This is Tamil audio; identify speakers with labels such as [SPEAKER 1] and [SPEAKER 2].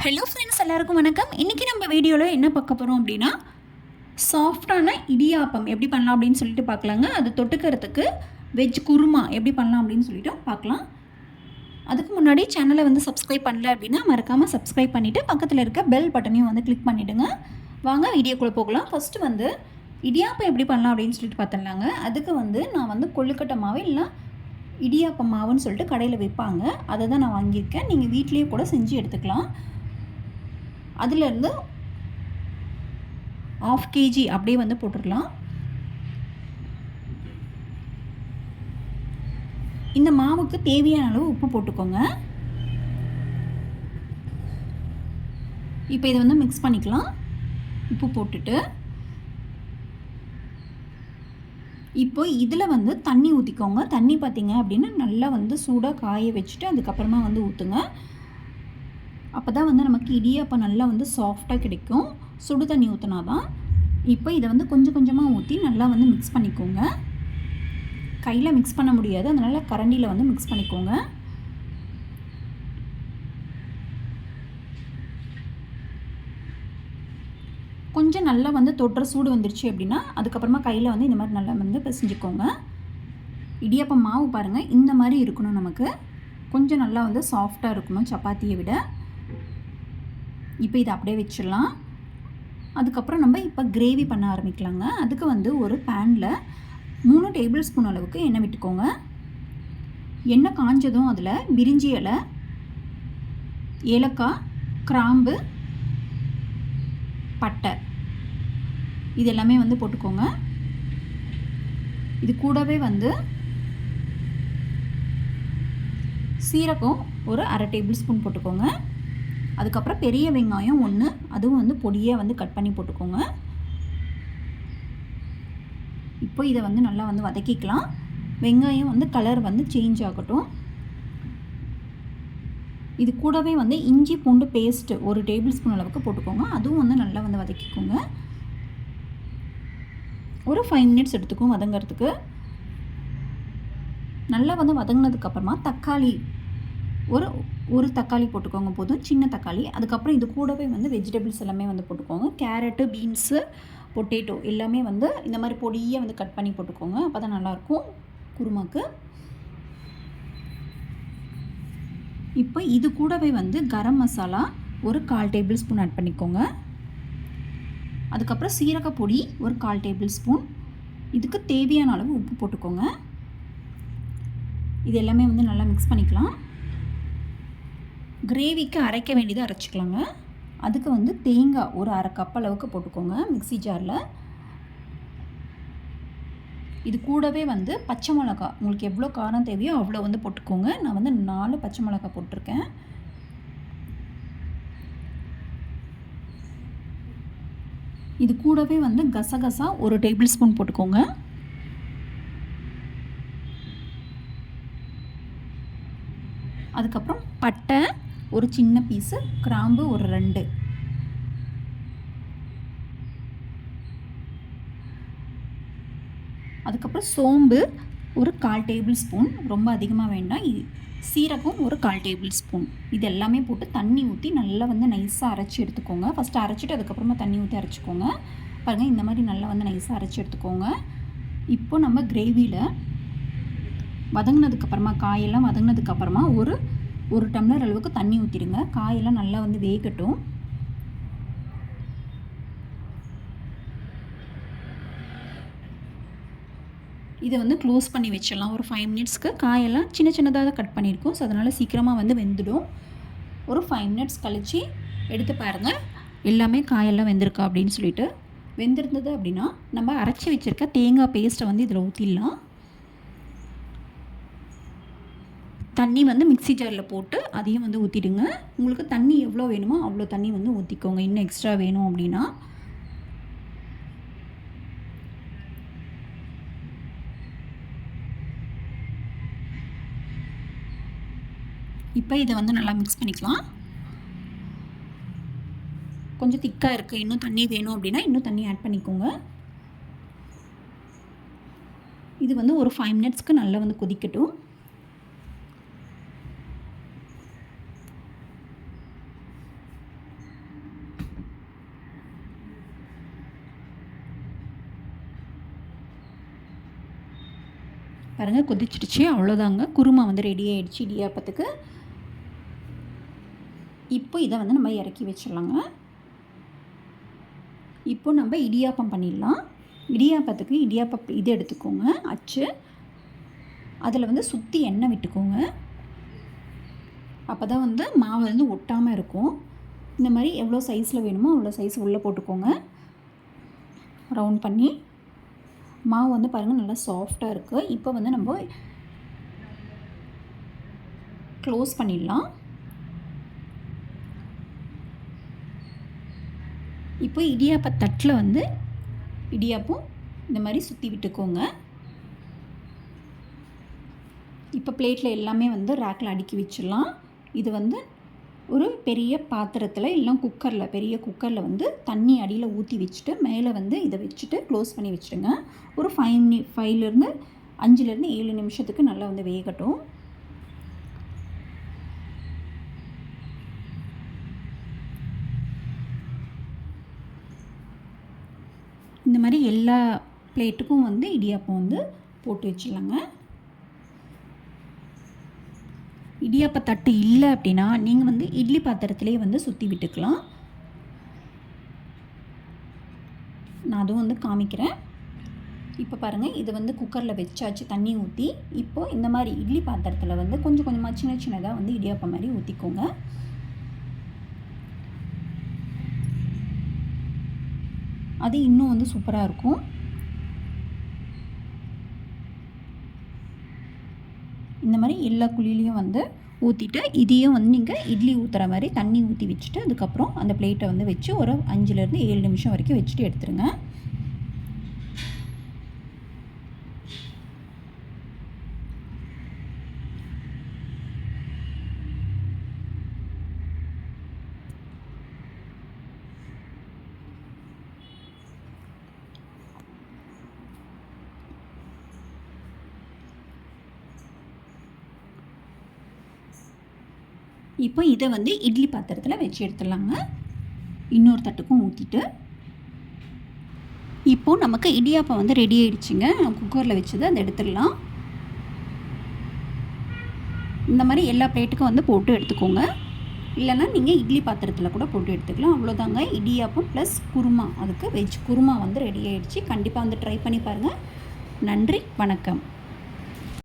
[SPEAKER 1] ஹலோ ஃப்ரெண்ட்ஸ், எல்லாருக்கும் வணக்கம். இன்றைக்கி நம்ம வீடியோவில் என்ன பார்க்க போகிறோம் அப்படின்னா, சாஃப்டான இடியாப்பம் எப்படி பண்ணலாம் அப்படின்னு சொல்லிட்டு பார்க்கலாங்க. அது தொட்டுக்கிறதுக்கு வெஜ் குருமா எப்படி பண்ணலாம் அப்படின்னு சொல்லிட்டு பார்க்கலாம். அதுக்கு முன்னாடி சேனலை வந்து சப்ஸ்கிரைப் பண்ணல அப்படின்னா மறக்காமல் சப்ஸ்கிரைப் பண்ணிவிட்டு பக்கத்தில் இருக்க பெல் பட்டனையும் வந்து கிளிக் பண்ணிவிடுங்க. வாங்க வீடியோக்குள்ளே போகலாம். ஃபஸ்ட்டு வந்து இடியாப்பம் எப்படி பண்ணலாம் அப்படின்னு சொல்லிட்டு பார்த்துடலாங்க. அதுக்கு வந்து நான் வந்து கொள்ளுக்கட்டை மாவு இல்லை இடியாப்பம் மாவுன்னு சொல்லிட்டு கடையில் வைப்பாங்க. அதை தான் நான் வாங்கியிருக்கேன். நீங்கள் வீட்லேயே கூட செஞ்சு எடுத்துக்கலாம். அதிலேருந்து 1/2 kg அப்படியே வந்து போட்டுடலாம். இந்த மாவுக்கு தேவையான அளவு உப்பு போட்டுக்கோங்க. இப்போ இதை வந்து மிக்ஸ் பண்ணிக்கலாம். உப்பு போட்டுட்டு இப்போ இதில் வந்து தண்ணி ஊற்றிக்கோங்க. தண்ணி பார்த்திங்க அப்படின்னா நல்லா வந்து சூடாக காய வச்சுட்டு அதுக்கப்புறமா வந்து ஊற்றுங்க. அப்போ தான் வந்து நமக்கு இடியாப்பம் நல்லா வந்து சாஃப்டாக கிடைக்கும். சுடு தண்ணி ஊற்றினா தான். இப்போ இதை வந்து கொஞ்சம் கொஞ்சமாக ஊற்றி நல்லா வந்து மிக்ஸ் பண்ணிக்கோங்க. கையில் மிக்ஸ் பண்ண முடியாது, அதனால் கரண்டியில் வந்து மிக்ஸ் பண்ணிக்கோங்க. கொஞ்சம் நல்லா வந்து தொட்டுற சூடு வந்துருச்சு அப்படின்னா அதுக்கப்புறமா கையில் வந்து இந்த மாதிரி நல்லா வந்து பிசைஞ்சிக்கோங்க. இடியாப்பம் மாவு பாருங்கள், இந்த மாதிரி இருக்கணும். நமக்கு கொஞ்சம் நல்லா வந்து சாஃப்டாக இருக்கணும் சப்பாத்தியை விட. இப்போ இதை அப்படியே வச்சிடலாம். அதுக்கப்புறம் நம்ம இப்போ கிரேவி பண்ண ஆரம்பிக்கலாங்க. அதுக்கு வந்து ஒரு பேனில் 3 டேபிள் ஸ்பூன் அளவுக்கு எண்ணெய் விட்டுக்கோங்க. எண்ணெய் காஞ்சதும் அதில் பிரிஞ்சி இலை, ஏலக்காய், கிராம்பு, பட்டை இது எல்லாமே வந்து போட்டுக்கோங்க. இது கூடவே வந்து சீரகம் ஒரு 1/2 டேபிள் ஸ்பூன் போட்டுக்கோங்க. அதுக்கப்புறம் பெரிய வெங்காயம் 1, அதுவும் வந்து பொடியாக வந்து கட் பண்ணி போட்டுக்கோங்க. இப்போ இதை வந்து நல்லா வந்து வதக்கிக்கலாம். வெங்காயம் வந்து கலர் வந்து சேஞ்ச் ஆகட்டும். இது கூடவே வந்து இஞ்சி பூண்டு பேஸ்ட்டு 1 டேபிள் ஸ்பூன் அளவுக்கு போட்டுக்கோங்க. அதுவும் வந்து நல்லா வந்து வதக்கிக்கோங்க. ஒரு 5 மினிட்ஸ் எடுத்துக்கும் வதங்கிறதுக்கு. நல்லா வந்து வதங்கினதுக்கப்புறமா தக்காளி ஒரு தக்காளி போட்டுக்கோங்க போதும், சின்ன தக்காளி. அதுக்கப்புறம் இது கூடவே வந்து வெஜிடபிள்ஸ் எல்லாமே வந்து போட்டுக்கோங்க. கேரட்டு, பீன்ஸு, பொட்டேட்டோ எல்லாமே வந்து இந்த மாதிரி பொடியாக வந்து கட் பண்ணி போட்டுக்கோங்க. அப்போ தான் நல்லாயிருக்கும் குருமாக்கு. இப்போ இது கூடவே வந்து கரம் மசாலா ஒரு 1/4 டேபிள் ஸ்பூன் ஆட் பண்ணிக்கோங்க. அதுக்கப்புறம் சீரகப்பொடி ஒரு 1/4 டேபிள் ஸ்பூன். இதுக்கு தேவையான அளவு உப்பு போட்டுக்கோங்க. இது எல்லாமே வந்து நல்லா மிக்ஸ் பண்ணிக்கலாம். கிரேவிக்கு அரைக்க வேண்டியதை அரைச்சிக்கலாங்க. அதுக்கு வந்து தேங்காய் ஒரு 1/2 கப் அளவுக்கு போட்டுக்கோங்க மிக்ஸி ஜாரில். இது கூடவே வந்து பச்சை மிளகா, உங்களுக்கு எவ்வளோ காரம் தேவையோ அவ்வளோ வந்து போட்டுக்கோங்க. நான் வந்து 4 பச்சை மிளகா போட்டிருக்கேன். இது கூடவே வந்து கசகசா ஒரு டேபிள் ஸ்பூன் போட்டுக்கோங்க. அதுக்கப்புறம் பட்டை ஒரு சின்ன பீஸு, கிராம்பு ஒரு 2, அதுக்கப்புறம் சோம்பு ஒரு 1/4 டேபிள் ஸ்பூன், ரொம்ப அதிகமாக வேண்டாம். சீரகம் ஒரு 1/4 டேபிள் ஸ்பூன். இது எல்லாமே போட்டு தண்ணி ஊற்றி நல்லா வந்து நைஸாக அரைச்சி எடுத்துக்கோங்க. ஃபஸ்ட்டு அரைச்சிட்டு அதுக்கப்புறமா தண்ணி ஊற்றி அரைச்சிக்கோங்க. பாருங்கள், இந்த மாதிரி நல்லா வந்து நைஸாக அரைச்சி எடுத்துக்கோங்க. இப்போ நம்ம கிரேவியில் வதங்கினதுக்கப்புறமா, காயெல்லாம் வதங்கினதுக்கப்புறமா ஒரு டம்ளர் அளவுக்கு தண்ணி ஊற்றிடுங்க. காயெல்லாம் நல்லா வந்து வேகட்டும். இதை வந்து க்ளோஸ் பண்ணி வச்சிடலாம் ஒரு 5 மினிட்ஸ்க்கு. காயெல்லாம் சின்ன சின்னதாக தான் கட் பண்ணியிருக்கோம். ஸோ அதனால் சீக்கிரமாக வந்து வெந்துடும். ஒரு 5 மினிட்ஸ் கழித்து எடுத்து பாருங்கள் எல்லாமே காயெல்லாம் வெந்திருக்கா அப்படின்னு சொல்லிட்டு. வெந்திருந்தது அப்படின்னா நம்ம அரைச்சி வச்சுருக்க தேங்காய் பேஸ்ட்டை வந்து இதில் ஊற்றிடலாம். தண்ணி வந்து மிக்ஸி ஜாரில் போட்டு அதையும் வந்து ஊற்றிடுங்க. உங்களுக்கு தண்ணி எவ்வளோ வேணுமோ அவ்வளோ தண்ணி வந்து ஊற்றிக்கோங்க. இன்னும் எக்ஸ்ட்ரா வேணும் அப்படின்னா. இப்போ இதை வந்து நல்லா மிக்ஸ் பண்ணிக்கலாம். கொஞ்சம் திக்காக இருக்குது, இன்னும் தண்ணி வேணும் அப்படின்னா இன்னும் தண்ணி ஆட் பண்ணிக்கோங்க. இது வந்து ஒரு 5 மினிட்ஸ்க்கு நல்லா வந்து கொதிக்கட்டும். பாருங்கள் கொதிச்சிடுச்சு, அவ்வளோதாங்க. குருமா வந்து ரெடி ஆகிடுச்சு இடியாப்பத்துக்கு. இப்போ இதை வந்து நம்ம இறக்கி வச்சிடலாங்க. இப்போ நம்ம இடியாப்பம் பண்ணிடலாம். இடியாப்பத்துக்கு இடியாப்பம் இது எடுத்துக்கோங்க, அச்சு. அதில் வந்து சுற்றி எண்ணெய் விட்டுக்கோங்க. அப்போ தான் வந்து மாவு வந்து ஒட்டாமல் இருக்கும். இந்த மாதிரி எவ்வளோ சைஸில் வேணுமோ அவ்வளோ சைஸ் உள்ளே போட்டுக்கோங்க. ரவுண்ட் பண்ணி மாவு வந்து பாருங்கள் நல்லா சாஃப்டாக இருக்குது. இப்போ வந்து நம்ம க்ளோஸ் பண்ணிடலாம். இப்போ இடியாப்ப தட்டில் வந்து இடியாப்பம் இந்த மாதிரி சுற்றி விட்டுக்கோங்க. இப்போ பிளேட்டில் எல்லாமே வந்து ரேக்கில் அடுக்கி வச்சிடலாம். இது வந்து ஒரு பெரிய பாத்திரத்தில் இல்லை குக்கரில், பெரிய குக்கரில் வந்து தண்ணி அடியில் ஊற்றி வச்சுட்டு மேலே வந்து இதை வச்சுட்டு க்ளோஸ் பண்ணி வச்சுடுங்க. ஒரு 5லேருந்து 7 நிமிஷத்துக்கு நல்லா வந்து வேகட்டும். இந்த மாதிரி எல்லா பிளேட்டுக்கும் வந்து இடியாப்பம் வந்து போட்டு வச்சிடலாங்க. இடியாப்ப தட்டு இல்லை அப்படின்னா நீங்கள் வந்து இட்லி பாத்திரத்திலே வந்து சுற்றி விட்டுக்கலாம். நான் அதுவும் வந்து காமிக்கிறேன். இப்போ பாருங்கள், இது வந்து குக்கரில் வச்சாச்சு தண்ணி ஊற்றி. இப்போது இந்த மாதிரி இட்லி பாத்திரத்தில் வந்து கொஞ்சம் கொஞ்சமாக சின்ன சின்னதாக வந்து இடியாப்பம் மாதிரி ஊற்றிக்கோங்க. அது இன்னும் வந்து சூப்பராக இருக்கும். இந்த மாதிரி எல்லா குழியிலையும் வந்து ஊற்றிட்டு இதையும் வந்து நீங்கள் இட்லி ஊற்றுற மாதிரி தண்ணி ஊற்றி வச்சுட்டு அதுக்கப்புறம் அந்த பிளேட்டை வந்து வச்சு ஒரு 5லேருந்து 7 நிமிஷம் வரைக்கும் வச்சுட்டு எடுத்துருங்க. இப்போ இதை வந்து இட்லி பாத்திரத்தில் வச்சு எடுத்துடலாங்க. இன்னொரு தட்டுக்கும் ஊற்றிட்டு இப்போது நமக்கு இடியாப்பம் வந்து ரெடி ஆகிடுச்சிங்க. குக்கரில் வச்சது அதை எடுத்துடலாம். இந்த மாதிரி எல்லா பிளேட்டுக்கும் வந்து போட்டு எடுத்துக்கோங்க. இல்லைன்னா நீங்கள் இட்லி பாத்திரத்தில் கூட போட்டு எடுத்துக்கலாம். அவ்வளோதாங்க, இடியாப்பம் ப்ளஸ் குருமா, அதுக்கு வெஜ் குருமா வந்து ரெடி ஆகிடுச்சு. கண்டிப்பாக வந்து ட்ரை பண்ணி பாருங்கள். நன்றி, வணக்கம்.